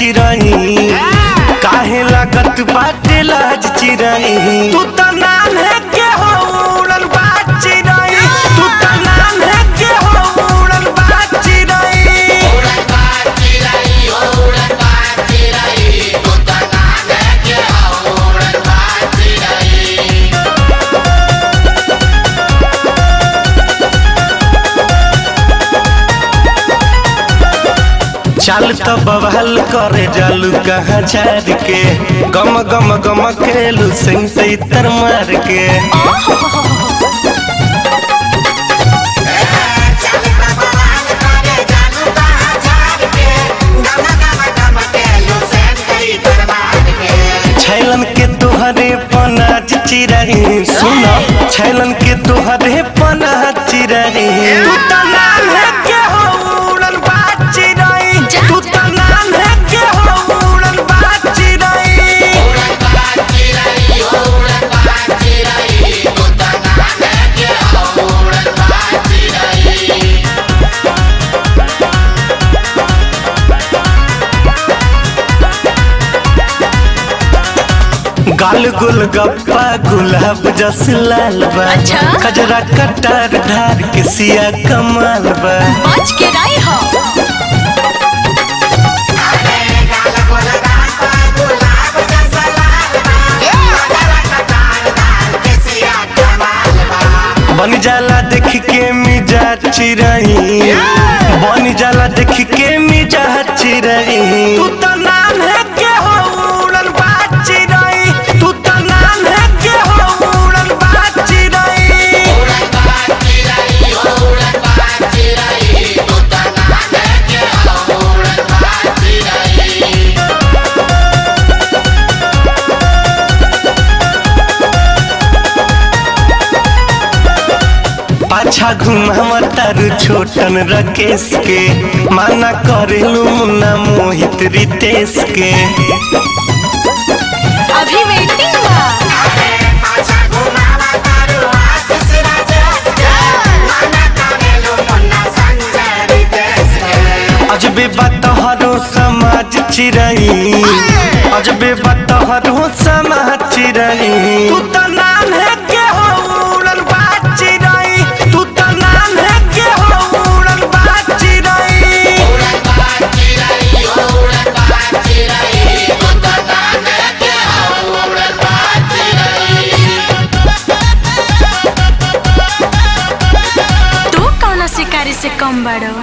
चिराई काहे लागत बाटे लाज चिराई। तू तो नाम है के हो उड़न बाज चिराई, तू तो नाम है के हो उड़न बाज चिराई। उड़न बाज चिराई हो उड़न बाज चिराई, तू तो नाम है के हो उड़न बाज चिराई। चाल तो बवाल करे जालू कहाँ झाड़ के, गम गम गम केलू सिंह से इतर मार के। छैलन के तोहरे पनाज चिराई, सुनो छैलन के तोहरे पनाज चिराई। तू तो नाम है के हो उड़न बाज चिराई, तू तो नाम है के हो उड़न बाज चिराई। उड़न बाज चिराई हो उड़न बाज चिराई, तू तो नाम है के हो उड़न बाज चिराई। गाल गुल गप्पा गुलाब जस लाल बा, अच्छा? कजरा कटार धार के सिया कमाल बा। बच के रही हो। बन जाला देख के मिजाज चिराई, बन जाला देख के मिजाज चिराई। तू तो नाम है के हो उड़न बाज चिराई, तू तो नाम है के हो उड़न बाज चिराई। उड़न बाज चिराई हो उड़न बाज चिराई, तू तो नाम है के हो उड़न बाज चिराई। पाछा घुमावा तारू छोटन रकेश के, माना करेलू मुन्ना मोहित रितेश के। अभी वेटिंग बा। पाछा घुमावा तारू आशीष राजेश के, माना करेलू मुन्ना संजय रितेश के। अजबे बतहरो समाज चिराई, अजबे बतहरो समाज चिराई। तू तो नाम है के हो उड़न बाज चिराई, तू तो नाम है के हो उड़न बाज चिराई। उड़न बाज चिराई हो उड़न बाज चिराई, तू तो नाम है के हो उड़न बाज चिराई। तू कौन शिकारी से कम बड़ो?